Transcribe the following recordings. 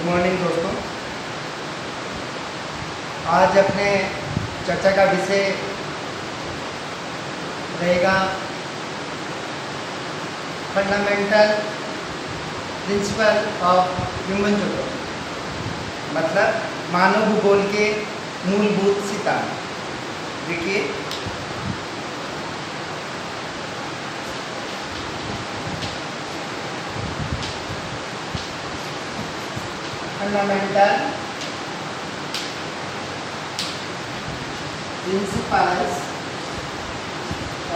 Morning दोस्तों। आज अपने चर्चा का विषय रहेगा fundamental principle of human geography, मतलब मानव भूगोल के मूलभूत सिद्धांत। देखिए, fundamental principles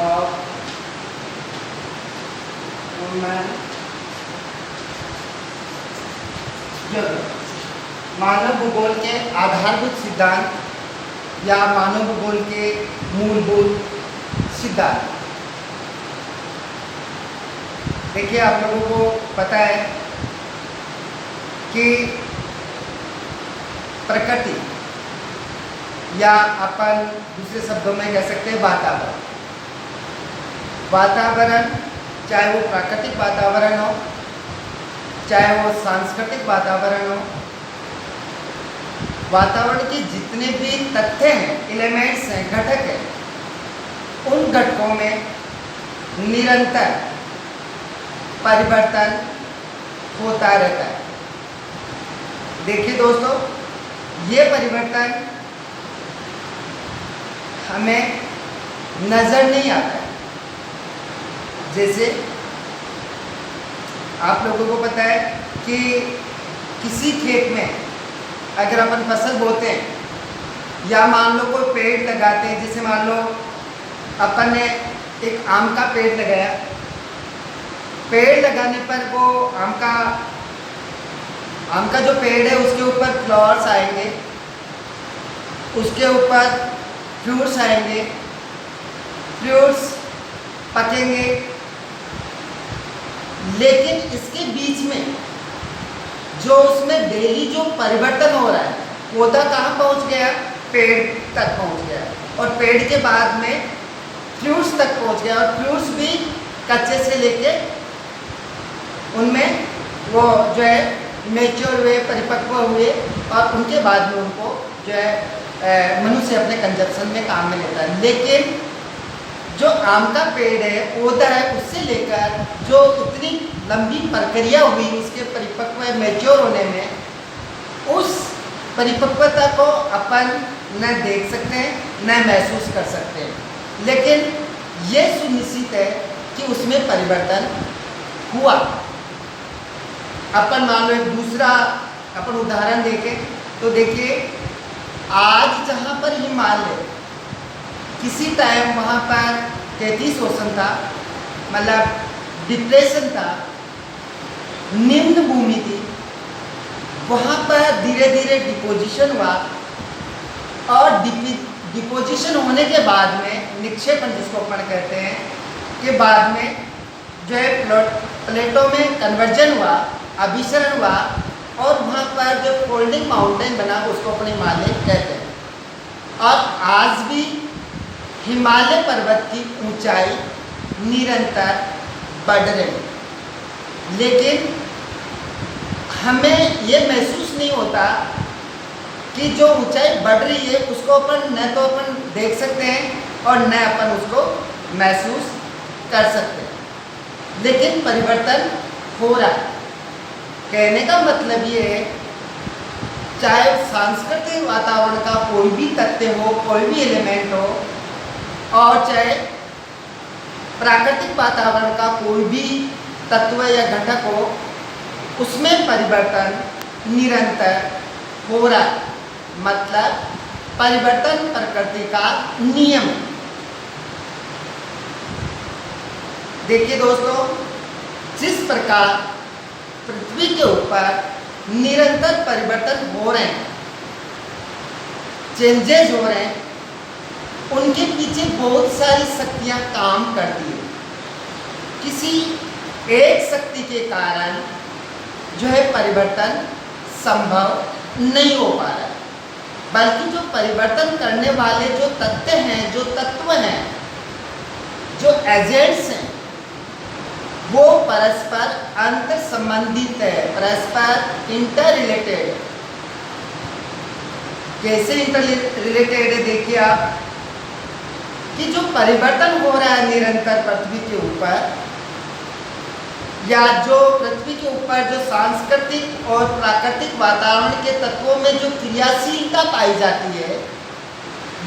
of human geography, मानव भूगोल के आधारभूत सिद्धांत या मानव भूगोल के मूलभूत सिद्धांत। देखिए, आप लोगों को पता है कि प्रकृति या अपन दूसरे शब्दों में कह सकते हैं वातावरण, चाहे वो प्राकृतिक वातावरण हो, चाहे वो सांस्कृतिक वातावरण हो, वातावरण के जितने भी तथ्य हैं, एलिमेंट्स हैं, घटक हैं, उन घटकों में निरंतर परिवर्तन होता रहता है। देखिए दोस्तों, ये परिवर्तन हमें नजर नहीं आता है। जैसे आप लोगों को पता है कि किसी खेत में अगर अपन फसल बोते हैं या मान लो कोई पेड़ लगाते हैं, जैसे मान लो अपन ने एक आम का पेड़ लगाया, पेड़ लगाने पर वो आम का जो पेड़ है उसके ऊपर फ्लावर्स आएंगे, उसके ऊपर फ्रूट्स आएंगे, फ्रूट्स पकेंगे, लेकिन इसके बीच में जो उसमें डेली जो परिवर्तन हो रहा है, पौधा कहाँ पहुँच गया? पेड़ तक पहुँच गया, और पेड़ के बाद में फ्रूट्स तक पहुँच गया, और फ्रूट्स भी कच्चे से लेके उनमें वो जो है मैच्योर हुए, परिपक्व हुए, और उनके बाद में उनको जो है मनुष्य अपने कंजप्शन में काम में लेता है। लेकिन जो आम का पेड़ है, पौधा है, उससे लेकर जो इतनी लंबी प्रक्रिया हुई उसके परिपक्व मैच्योर होने में, उस परिपक्वता को अपन न देख सकते हैं न महसूस कर सकते हैं, लेकिन ये सुनिश्चित है कि उसमें परिवर्तन हुआ। अपन मान लो एक दूसरा अपन उदाहरण देखें तो देखिए, आज जहाँ पर हिमालय, किसी टाइम वहाँ पर 33 ओशन था, मतलब डिप्रेशन था, निम्न भूमि थी, वहाँ पर धीरे धीरे डिपोजिशन हुआ, और डिपोजिशन होने के बाद में निक्षेपण, जिसको अपन कहते हैं, के बाद में जो है प्लेटों में कन्वर्जन हुआ, अभिसरण हुआ, और वहाँ पर जो फोल्डिंग माउंटेन बना उसको अपने हिमालय कहते हैं। और आज भी हिमालय पर्वत की ऊंचाई निरंतर बढ़ रही है, लेकिन हमें ये महसूस नहीं होता कि जो ऊंचाई बढ़ रही है उसको अपन न तो अपन देख सकते हैं और न अपन उसको महसूस कर सकते हैं, लेकिन परिवर्तन हो रहा है। कहने का मतलब ये है, चाहे सांस्कृतिक वातावरण का कोई भी तथ्य हो, कोई भी एलिमेंट हो, और चाहे प्राकृतिक वातावरण का कोई भी तत्व या घटक हो, उसमें परिवर्तन निरंतर हो रहा है। मतलब परिवर्तन प्रकृति का नियम। देखिए दोस्तों, जिस प्रकार पृथ्वी के ऊपर निरंतर परिवर्तन हो रहे हैं, चेंजेस हो रहे हैं, उनके पीछे बहुत सारी शक्तियां काम करती है। किसी एक शक्ति के कारण जो है परिवर्तन संभव नहीं हो पा रहा है, बल्कि जो परिवर्तन करने वाले जो तथ्य हैं, जो तत्व हैं, जो एजेंट्स हैं, वो परस्पर अंतर संबंधित है, परस्पर इंटर रिलेटेड। कैसे इंटर रिलेटेड है? देखिए आप कि जो परिवर्तन हो रहा है निरंतर पृथ्वी के ऊपर, या जो पृथ्वी के ऊपर जो सांस्कृतिक और प्राकृतिक वातावरण के तत्वों में जो क्रियाशीलता पाई जाती है,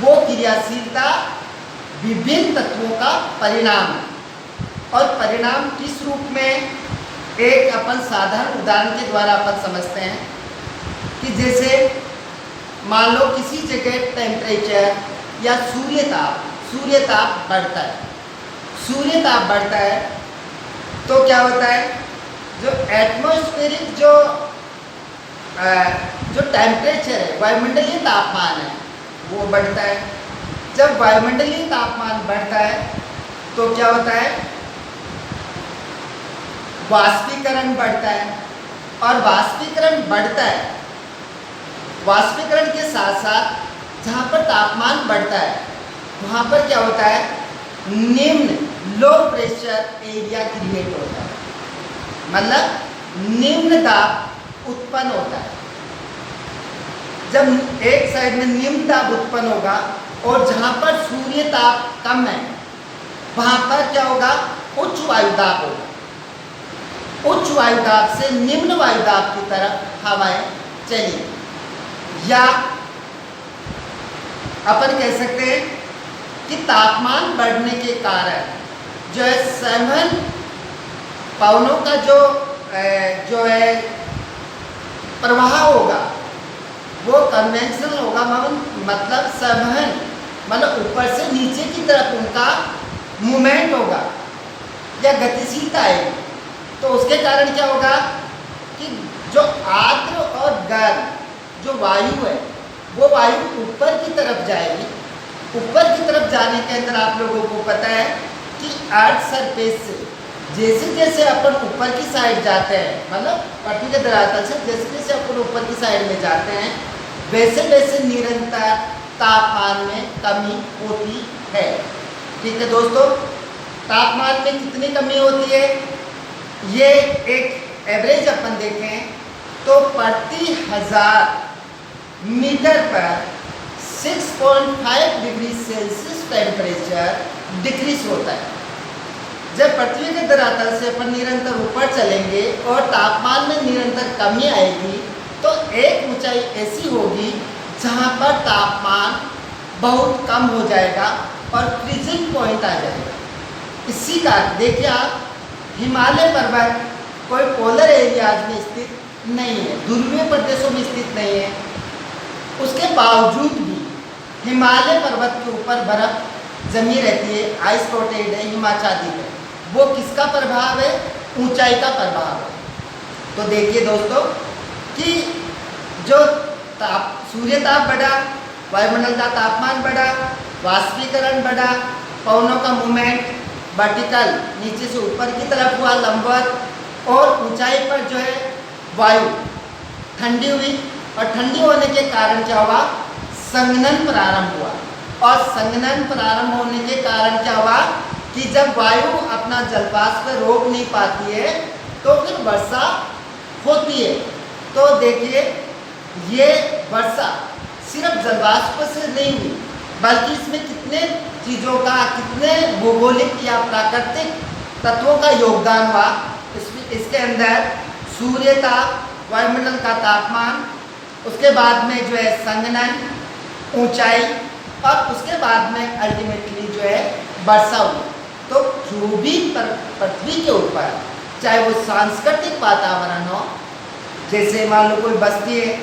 वो क्रियाशीलता विभिन्न तत्वों का परिणाम है। और परिणाम किस रूप में? एक अपन साधारण उदाहरण के द्वारा अपन समझते हैं कि जैसे मान लो किसी जगह टेम्परेचर या सूर्य ताप बढ़ता है। सूर्य ताप बढ़ता है तो क्या होता है? जो एटमॉस्फेरिक जो टेम्परेचर है, वायुमंडलीय तापमान है, वो बढ़ता है। जब वायुमंडलीय तापमान बढ़ता है तो क्या होता है? वाष्पीकरण बढ़ता है। और वाष्पीकरण बढ़ता है, वाष्पीकरण के साथ साथ जहाँ पर तापमान बढ़ता है वहाँ पर क्या होता है? निम्न लो प्रेशर एरिया क्रिएट होता है, मतलब निम्न दाब उत्पन्न होता है। जब एक साइड में निम्न दाब उत्पन्न होगा और जहाँ पर सूर्य ताप कम है वहाँ पर क्या होगा? उच्च वायुदाब होगा। उच्च वायुदाब से निम्न वायुदाब की तरफ हवाएं चली, या अपन कह सकते हैं कि तापमान बढ़ने के कारण जो है संवहन पवनों का जो है प्रवाह होगा वो कन्वेंशनल होगा, मतलब संवहन, मतलब ऊपर से नीचे की तरफ उनका मूवमेंट होगा या गतिशीलता आएगी। तो उसके कारण क्या होगा कि जो आर्द्र और गर्म जो वायु है वो वायु ऊपर की तरफ जाएगी। ऊपर की तरफ जाने के अंदर आप लोगों को पता है कि अर्थ सरफेस से जैसे जैसे अपन ऊपर की साइड जाते हैं, मतलब पृथ्वी के धरातल से जैसे जैसे अपन ऊपर की साइड में जाते हैं वैसे वैसे निरंतर तापमान में कमी होती है। ठीक है दोस्तों, तापमान में कितनी कमी होती है? ये एक एवरेज अपन देखें तो प्रति 1000 मीटर पर 6.5 डिग्री सेल्सियस टेम्परेचर डिक्रीज होता है। जब पृथ्वी के धरातल से अपन निरंतर ऊपर चलेंगे और तापमान में निरंतर कमी आएगी तो एक ऊंचाई ऐसी होगी जहाँ पर तापमान बहुत कम हो जाएगा और फ्रीजिंग पॉइंट आ जाएगा। इसी का देखिए आप, हिमालय पर्वत कोई पोलर एरियाज में स्थित नहीं है, ध्रुवीय प्रदेशों में स्थित नहीं है। उसके बावजूद भी हिमालय पर्वत के ऊपर बर्फ जमी रहती है, आइस कोटेड है, हिमाच्छादित है। वो किसका प्रभाव है? ऊंचाई का प्रभाव है। तो देखिए दोस्तों कि जो सूर्य ताप बढ़ा, वायुमंडल का तापमान बढ़ा, वाष्पीकरण बढ़ा, पवनों का मूवमेंट वर्टिकल नीचे से ऊपर की तरफ हुआ लंबवत, और ऊंचाई पर जो है वायु ठंडी हुई, और ठंडी होने के कारण क्या हुआ? संघनन प्रारंभ हुआ। और संघनन प्रारंभ होने के कारण क्या हुआ कि जब वायु अपना जलवाष्प रोक नहीं पाती है तो फिर वर्षा होती है। तो देखिए ये वर्षा सिर्फ जलवाष्प से नहीं हुई, बल्कि इसमें कितने चीज़ों का, कितने भौगोलिक या प्राकृतिक तत्वों का योगदान हुआ। इसके अंदर सूर्य ताप, वायुमंडल का तापमान, उसके बाद में जो है संघनन, ऊंचाई, और उसके बाद में अल्टीमेटली जो है वर्षा हुई। तो जो भी पृथ्वी के ऊपर, चाहे वो सांस्कृतिक वातावरण हो, जैसे मान लो कोई बस्ती है,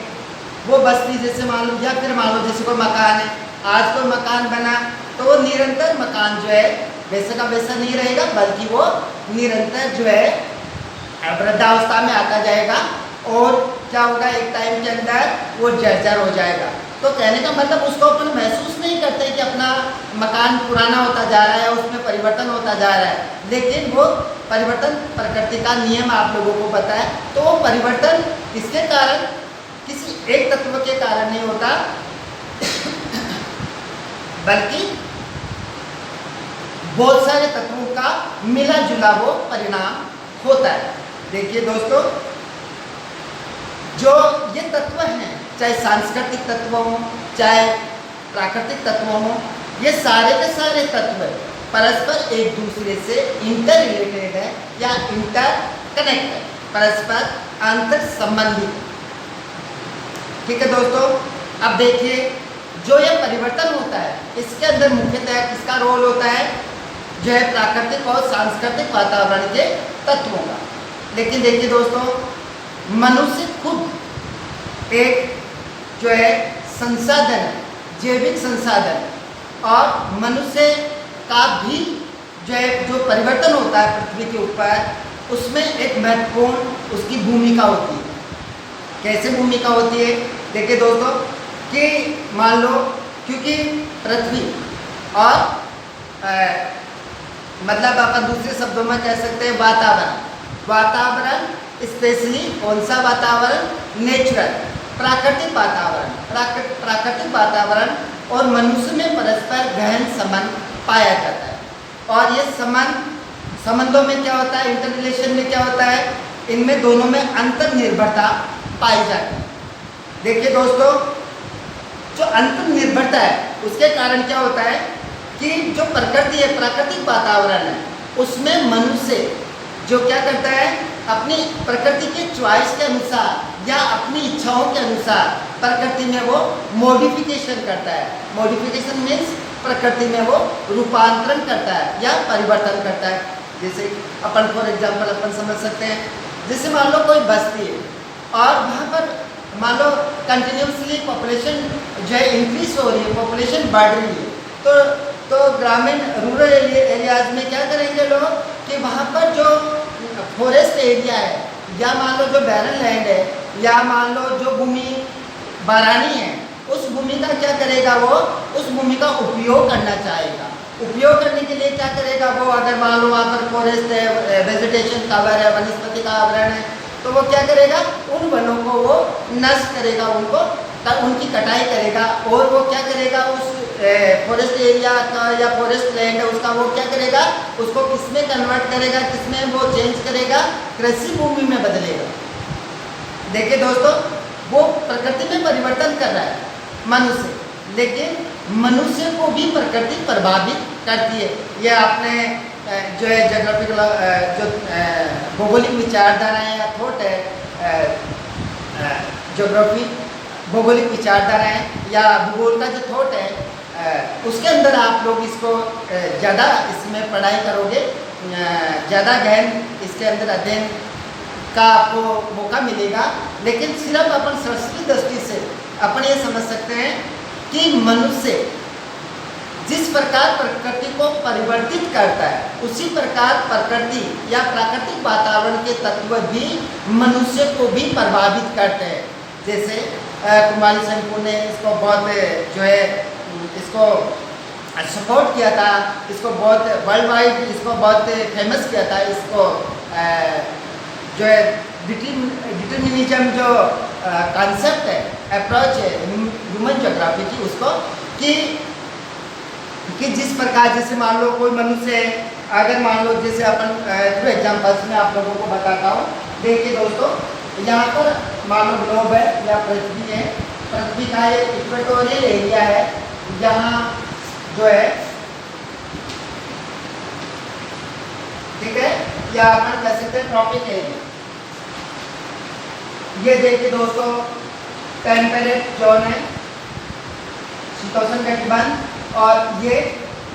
वो बस्ती जैसे मान लो, या फिर मान लो जैसे कोई मकान है, आज कोई मकान बना तो वो निरंतर मकान जो है वैसे का वैसा नहीं रहेगा, बल्कि वो निरंतर जो है वृद्धावस्था में आता जाएगा, और क्या होगा एक टाइम के अंदर वो जर्जर हो जाएगा। तो कहने का मतलब उसको अपन महसूस नहीं करते कि अपना मकान पुराना होता जा रहा है, उसमें परिवर्तन होता जा रहा है, लेकिन वो परिवर्तन प्रकृति का नियम आप लोगों को पता है। तो वो परिवर्तन इसके कारण, किसी एक तत्व के कारण नहीं होता, बल्कि बहुत सारे तत्वों का मिला जुला वो परिणाम होता है। देखिए दोस्तों, जो ये तत्व हैं, चाहे सांस्कृतिक तत्व हो चाहे प्राकृतिक तत्व हो, ये सारे के सारे तत्व परस्पर एक दूसरे से इंटर रिलेटेड है या इंटर कनेक्ट है, परस्पर अंतर संबंधित। ठीक है दोस्तों, अब देखिए जो ये परिवर्तन होता है इसके अंदर मुख्यतः किसका रोल होता है, जो है प्राकृतिक और सांस्कृतिक वातावरण के तत्वों का। लेकिन देखिए दोस्तों, मनुष्य खुद एक जो है संसाधन है, जैविक संसाधन, और मनुष्य का भी जो है जो परिवर्तन होता है पृथ्वी के ऊपर, उसमें एक महत्वपूर्ण उसकी भूमिका होती है। कैसे भूमिका होती है, देखिए दोस्तों कि मान लो, क्योंकि पृथ्वी और मतलब अपन दूसरे शब्दों में कह सकते हैं वातावरण स्पेशली कौन सा वातावरण, नेचुरल प्राकृतिक वातावरण और मनुष्य में परस्पर गहन संबंध पाया जाता है। और ये संबंधों में क्या होता है, इंटर रिलेशन में क्या होता है, इनमें दोनों में अंतर निर्भरता पाई जाती है। देखिए दोस्तों, जो अंतर निर्भरता है उसके कारण क्या होता है कि जो प्रकृति है, प्राकृतिक वातावरण है, उसमें मनुष्य जो क्या करता है, अपनी प्रकृति के चॉइस के अनुसार या अपनी इच्छाओं के अनुसार प्रकृति में वो मॉडिफिकेशन करता है। मॉडिफिकेशन मीन्स प्रकृति में वो रूपांतरण करता है या परिवर्तन करता है। जैसे अपन फॉर एग्जांपल अपन समझ सकते हैं, जैसे मान लो कोई बस्ती है और वहाँ पर मान लो कंटिन्यूसली पॉपुलेशन जो है इंक्रीज हो रही है, पॉपुलेशन बढ़ रही है, तो ग्रामीण रूरल एरियाज में क्या करेंगे लोग कि वहाँ पर जो फॉरेस्ट एरिया है या मान लो जो बैरन लैंड है या मान लो जो भूमि बारानी है, उस भूमि का क्या करेगा, वो उस भूमि का उपयोग करना चाहेगा। उपयोग करने के लिए क्या करेगा वो, अगर मान लो वहाँ पर फॉरेस्ट है, वेजिटेशन कवर है, वनस्पति का आवरण है, तो वो क्या करेगा, उन वनों को वो नष्ट करेगा, उनकी कटाई करेगा, और वो क्या करेगा, उस फॉरेस्ट एरिया का या फॉरेस्ट लैंड है उसका वो क्या करेगा, उसको किसमें कन्वर्ट करेगा, किसमें वो चेंज करेगा, कृषि भूमि में बदलेगा। देखिए दोस्तों, वो प्रकृति में परिवर्तन कर रहा है मनुष्य, लेकिन मनुष्य को भी प्रकृति प्रभावित करती है। ये आपने जो है जोग्राफिकल जो भौगोलिक विचारधाराएँ या थॉट है, जोग्राफी भौगोलिक विचारधाराएँ या भूगोल का जो थॉट है, उसके अंदर आप लोग इसको ज़्यादा इसमें पढ़ाई करोगे, ज़्यादा गहन इसके अंदर अध्ययन का आपको मौका मिलेगा। लेकिन सिर्फ अपन शास्त्रीय दृष्टि से अपन ये समझ सकते हैं कि मनुष्य जिस प्रकार प्रकृति को परिवर्तित करता है, उसी प्रकार प्रकृति या प्राकृतिक वातावरण के तत्व भी मनुष्य को भी प्रभावित करते हैं। जैसे कुमारी शंकु ने इसको बहुत जो है इसको सपोर्ट किया था, इसको बहुत वर्ल्ड वाइड इसको बहुत फेमस किया था, इसको जो है डिटर्मिनिज्म जो कॉन्सेप्ट है, अप्रोच है ह्यूमन ज्योग्राफी की, उसको कि जिस प्रकार जैसे मान लो कोई मनुष्य है, अगर मान लो जैसे अपन थ्रू एग्जाम्पल्स में आप लोगों को बताता हूँ। देखिए दोस्तों, यहाँ पर मान लो ग्लोब है या पृथ्वी है, पृथ्वी का एक इक्वेटोरियल एरिया है, यहाँ जो है ठीक है, या अपन कह सकते हैं ट्रॉपिक एरिया। ये देखिए दोस्तों, टेम्परेट जोन है, शीतोष्ण कटिबंध, और ये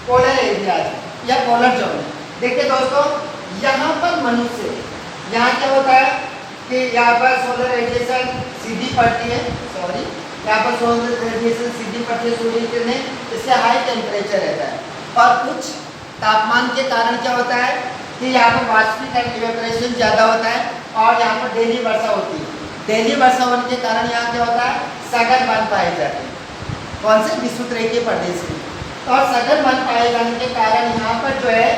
पोलर एरिया है या पोलर जोन है। देखिए दोस्तों, यहाँ पर मनुष्य, यहाँ क्या होता है कि यहाँ पर सोलर रेडिएशन सीधी पड़ती है, यहाँ पर सोलर रेडिएशन सीधी पड़ती है सूर्य की किरणें, इससे हाई टेम्परेचर रहता है। और कुछ तापमान के कारण क्या होता है कि यहाँ पर वाष्पीकरण इवेपोरेशन ज़्यादा होता है, और यहाँ पर डेली वर्षा होती है। डेली वर्षा होने के कारण यहाँ क्या होता है, सघन वन पाए जाते हैं। कौन से, विषुवत रेखीय प्रदेश में। और सघन वन पाए जाने के कारण यहाँ पर जो है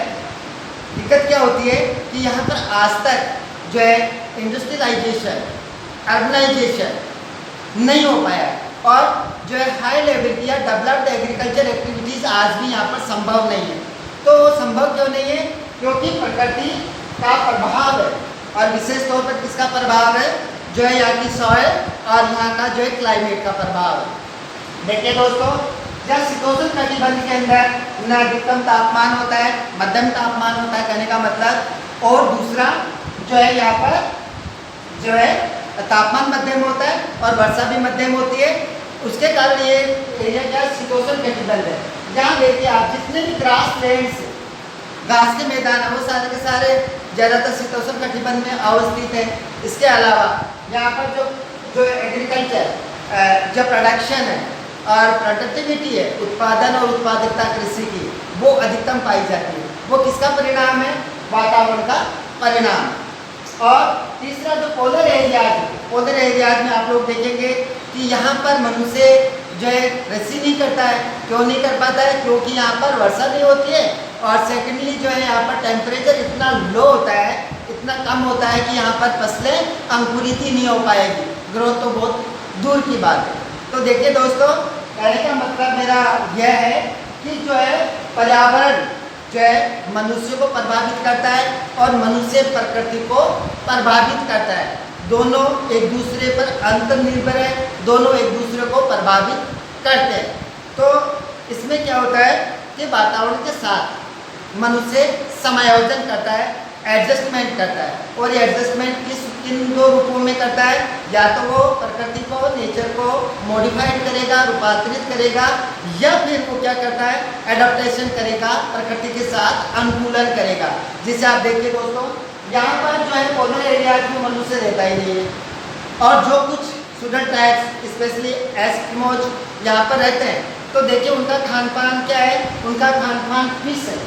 दिक्कत क्या होती है कि यहाँ पर आज तक जो है इंडस्ट्रियलाइजेशन, अर्बनाइजेशन नहीं हो पाया, और जो है हाई लेवल की या डेवलप्ड एग्रीकल्चर एक्टिविटीज़ आज भी यहाँ पर संभव नहीं है। तो वो संभव क्यों नहीं है? क्योंकि प्रकृति का प्रभाव है, और विशेष तौर पर किसका प्रभाव है? जो है यहाँ की सॉइल और यहाँ का जो है क्लाइमेट का प्रभाव है। देखिए दोस्तों, जब शीतोष्ण कटिबंध के अंदर न अधिकतम तापमान होता है, मध्यम तापमान होता है, कहने का मतलब, और दूसरा जो है यहाँ पर जो है तापमान मध्यम होता है और वर्षा भी मध्यम होती है। उसके कारण ये एरिया क्या शीतोष्ण कटिबंध है। यहाँ देखिए आप, जितने भी ग्रास लैंड्स, घास के मैदान है, वो सारे के सारे ज़्यादातर शीतोष्ण कटिबंध में अवस्थित है। इसके अलावा यहाँ पर जो एग्रीकल्चर, जो प्रोडक्शन है और प्रोडक्टिविटी है, उत्पादन और उत्पादकता कृषि की, वो अधिकतम पाई जाती है। वो किसका परिणाम है? वातावरण का परिणाम। और तीसरा जो पोलर एरियाज में आप लोग देखेंगे कि यहाँ पर मनुष्य जो है कृषि नहीं करता है। क्यों नहीं कर पाता है? क्योंकि यहाँ पर वर्षा नहीं होती है, और सेकेंडली जो है यहाँ पर टेम्परेचर इतना लो होता है, इतना कम होता है कि यहाँ पर फसलें अंकुरित ही नहीं हो पाएगी, ग्रोथ तो बहुत दूर की बात है। तो देखिए दोस्तों, कहने का मतलब मेरा यह है कि जो है पर्यावरण जो है मनुष्य को प्रभावित करता है और मनुष्य प्रकृति को प्रभावित करता है। दोनों एक दूसरे पर अंतर्निर्भर है, दोनों एक दूसरे को प्रभावित करते हैं। तो इसमें क्या होता है कि वातावरण के साथ मनुष्य समायोजन करता है, एडजस्टमेंट करता है। और ये एडजस्टमेंट किन दो रूपों में करता है? या तो वो प्रकृति को, नेचर को मॉडिफाइड करेगा, रूपांतरित करेगा, या फिर वो क्या करता है? एडाप्टेशन करेगा, प्रकृति के साथ अनुकूलन करेगा। जिसे आप देखिए दोस्तों, यहाँ पर जो है पोलर एरियाज में मनुष्य रहता ही नहीं है, और जो कुछ सुडर ट्राइब्स, स्पेशली एस्किमोज यहाँ पर रहते हैं, तो देखिए उनका खान पान क्या है? उनका खान पान फिश है।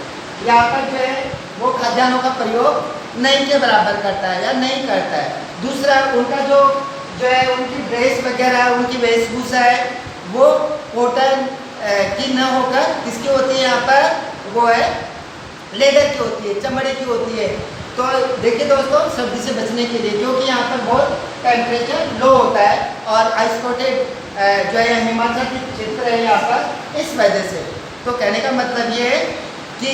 यहाँ पर जो है वो खाद्यान्नों का प्रयोग नहीं के बराबर करता है या नहीं करता है। दूसरा, उनका जो है उनकी ड्रेस वगैरह, उनकी वेशभूषा है, वो कॉटन की न होकर किसकी होती है? यहाँ पर वो है लेदर की होती है, चमड़े की होती है। तो देखिए दोस्तों, सर्दी से बचने के लिए, क्योंकि यहाँ पर बहुत टेम्परेचर लो होता है और आइस कोटेड जो है हिमाचल की क्षेत्र है यहाँ पर, इस वजह से। तो कहने का मतलब ये है कि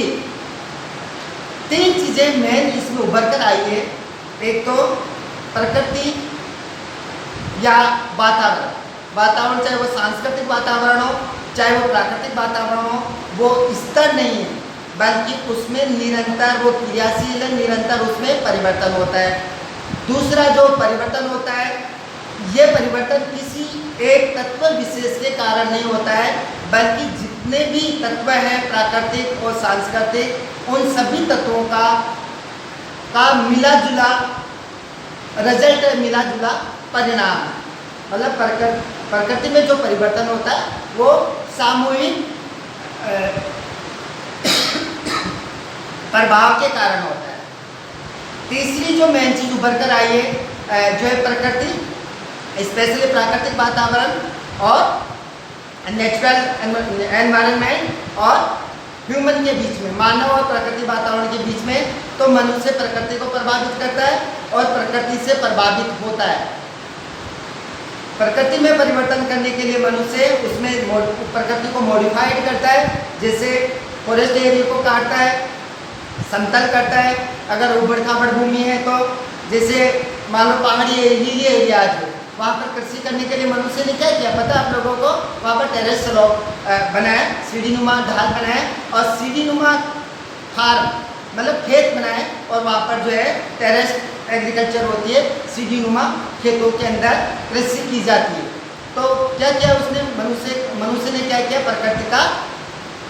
तीन चीज़ें मेन इसमें उभर कर आई है। एक तो प्रकृति या वातावरण, चाहे वो सांस्कृतिक वातावरण हो, चाहे वो प्राकृतिक वातावरण हो, वो स्तर नहीं है, बल्कि उसमें निरंतर वो क्रियाशील है, निरंतर उसमें परिवर्तन होता है। दूसरा जो परिवर्तन होता है, ये परिवर्तन किसी एक तत्व विशेष के कारण नहीं होता है, बल्कि जितने भी तत्व हैं प्राकृतिक और सांस्कृतिक, उन सभी तत्वों का मिला जुला रिजल्ट है, मिला जुला परिणाम है। मतलब प्रकृति में जो परिवर्तन होता है वो सामूहिक प्रभाव के कारण होता है। तीसरी जो मेन चीज उभर कर आई है जो है प्रकृति, स्पेशली प्राकृतिक वातावरण और नेचुरल एनवायरनमेंट और ह्यूमन के बीच में, मानव और प्रकृति वातावरण के बीच में, तो मनुष्य प्रकृति को प्रभावित करता है और प्रकृति से प्रभावित होता है। प्रकृति में परिवर्तन करने के लिए मनुष्य उसमें प्रकृति को मॉडिफाइड करता है, जैसे फॉरेस्ट एरिया को काटता है, समतल करता है। अगर उबड़ खाबड़ भूमि है तो जैसे मान लो पहाड़ी हिली एरियाज है, वहाँ पर कृषि करने के लिए मनुष्य ने क्या किया पता आप लोगों को? वहाँ पर टेरेस स्लॉप बनाया, सीढ़ीनुमा ढाल बनाया और सीढ़ीनुमा फार्म मतलब खेत बनाए, और वहाँ पर जो है टेरेस एग्रीकल्चर होती है, सीढ़ीनुमा खेतों के अंदर कृषि की जाती है। तो क्या किया उसने? मनुष्य ने क्या किया? प्रकृति का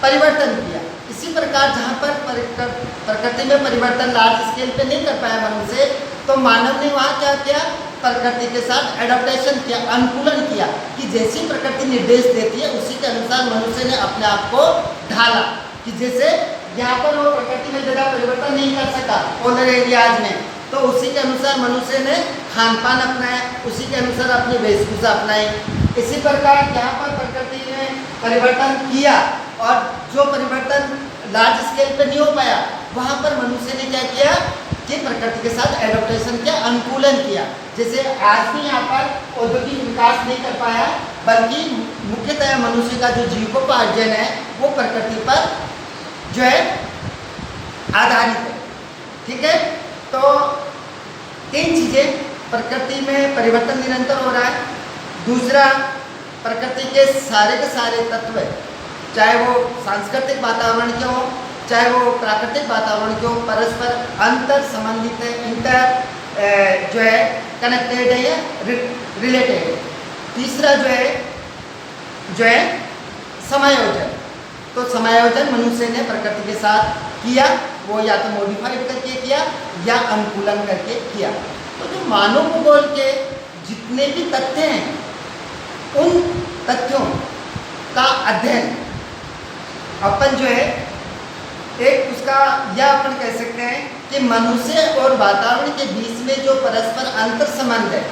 परिवर्तन किया। इसी प्रकार जहाँ पर प्रकृति में परिवर्तन लार्ज स्केल पे नहीं कर पाया मनुष्य, तो मानव ने वहाँ क्या किया? प्रकृति के साथ एडाप्टेशन किया, अनुकूलन किया, कि जैसी प्रकृति निर्देश देती है उसी के अनुसार मनुष्य ने अपने आप को ढाला। कि जैसे यहाँ पर वो प्रकृति में ज़्यादा परिवर्तन नहीं कर सका पोलर एरियाज में, तो उसी के अनुसार मनुष्य ने खान पान अपनाया, उसी के अनुसार अपनी वेशभूषा अपनाई। इसी प्रकार यहाँ पर प्रकृति ने परिवर्तन किया, और जो परिवर्तन लार्ज स्केल पे नहीं हो पाया, वहाँ पर मनुष्य ने क्या किया कि प्रकृति के साथ एडॉप्टेशन किया, अनुकूलन किया। जैसे आज भी यहाँ पर औद्योगिक विकास नहीं कर पाया, बल्कि मुख्यतः मनुष्य का जो जीविकोपार्जन है वो प्रकृति पर जो है आधारित है। ठीक है, तो 3 चीज़ें, प्रकृति में परिवर्तन निरंतर हो रहा है, दूसरा प्रकृति के सारे तत्व, चाहे वो सांस्कृतिक वातावरण के हो, चाहे वो प्राकृतिक वातावरण के हो, परस्पर अंतर संबंधित है, इंटर जो है कनेक्टेड है या रिलेटेड है। तीसरा जो है समायोजन, तो समायोजन मनुष्य ने प्रकृति के साथ किया, वो या तो मॉडिफाइड करके किया या अनुकूलन करके किया। तो जो मानव भूगोल के जितने भी तथ्य हैं उन तथ्यों का अध्ययन अपन जो है एक उसका यह अपन कह सकते हैं कि मनुष्य और वातावरण के बीच में जो परस्पर अंतर संबंध है,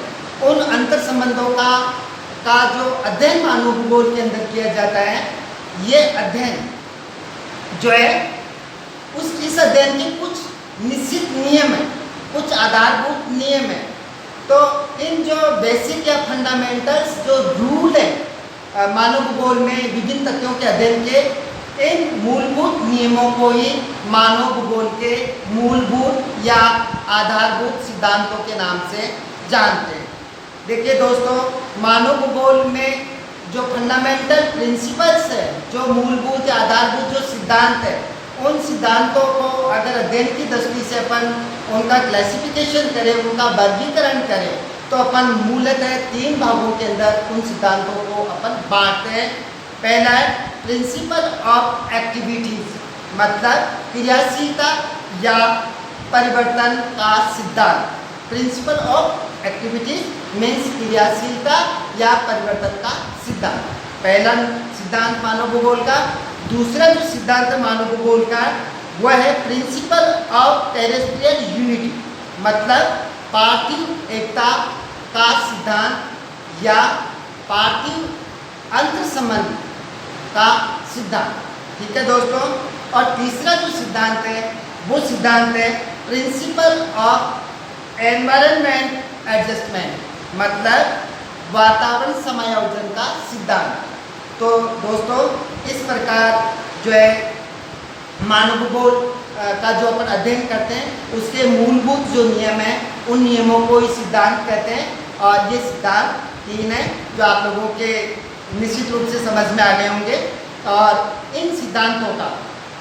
उन अंतर संबंधों का जो अध्ययन मानव भूगोल के अंदर किया जाता है, ये अध्ययन जो है इस अध्ययन के कुछ निश्चित नियम है, कुछ आधारभूत नियम है। तो इन जो बेसिक या फंडामेंटल्स जो रूल है मानव भूगोल में विभिन्न तथ्यों के अध्ययन के, इन मूलभूत नियमों को ही मानव भूगोल के मूलभूत या आधारभूत सिद्धांतों के नाम से जानते हैं। देखिए दोस्तों, मानव भूगोल में जो फंडामेंटल प्रिंसिपल्स है, जो मूलभूत या आधारभूत जो सिद्धांत है, उन सिद्धांतों को अगर अध्ययन की दृष्टि से अपन उनका क्लासिफिकेशन करें, उनका वर्गीकरण करें, तो अपन मूलतः 3 भागों के अंदर उन सिद्धांतों को अपन बांटते हैं। पहला है प्रिंसिपल ऑफ एक्टिविटीज, मतलब क्रियाशीलता या परिवर्तन का सिद्धांत। प्रिंसिपल ऑफ एक्टिविटीज मीन्स क्रियाशीलता या परिवर्तन का सिद्धांत, पहला सिद्धांत मानव भूगोल का। दूसरा जो सिद्धांत है मानव भूगोल का, वह है प्रिंसिपल ऑफ टेरेस्ट्रियल यूनिटी, मतलब पार्थिव एकता का सिद्धांत या पार्थिव अंतर संबंध का सिद्धांत। ठीक है दोस्तों, और तीसरा जो सिद्धांत है वो सिद्धांत है प्रिंसिपल ऑफ एनवायरनमेंट एडजस्टमेंट, मतलब वातावरण समायोजन का सिद्धांत। तो दोस्तों, इस प्रकार जो है मानव भूगोल का जो अपन अध्ययन करते हैं, उसके मूलभूत जो नियम हैं, उन नियमों को ही सिद्धांत कहते हैं। और ये सिद्धांत 3 हैं जो आप लोगों के निश्चित रूप से समझ में आ गए होंगे। और इन सिद्धांतों का,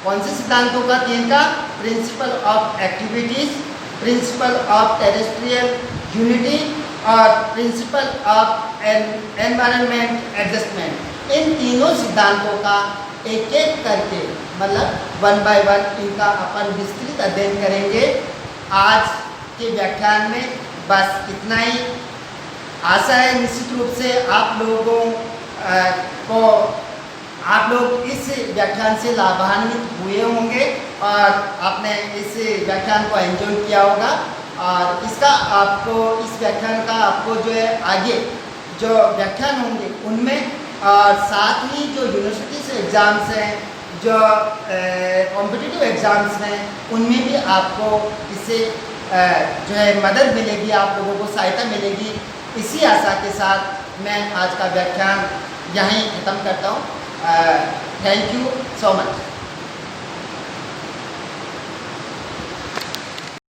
कौन से सिद्धांतों का? 3 का, principle of activities, principle of terrestrial unity और प्रिंसिपल ऑफ एनवायरनमेंट एडजस्टमेंट। इन तीनों सिद्धांतों का एक एक करके, मतलब 1 बाय 1 इनका अपन विस्तृत अध्ययन करेंगे। आज के व्याख्यान में बस इतना ही। आशा है निश्चित रूप से आप लोग इस व्याख्यान से लाभान्वित हुए होंगे और आपने इस व्याख्यान को एंजॉय किया होगा। और इस व्याख्यान का आपको जो है आगे जो व्याख्यान होंगे उनमें, और साथ ही जो यूनिवर्सिटी से एग्ज़ाम्स हैं, जो कॉम्पिटिटिव एग्ज़ाम्स हैं, उनमें भी आपको इससे जो है मदद मिलेगी, आप लोगों को सहायता मिलेगी। इसी आशा के साथ मैं आज का व्याख्यान यहीं ख़त्म करता हूँ। Thank you so much.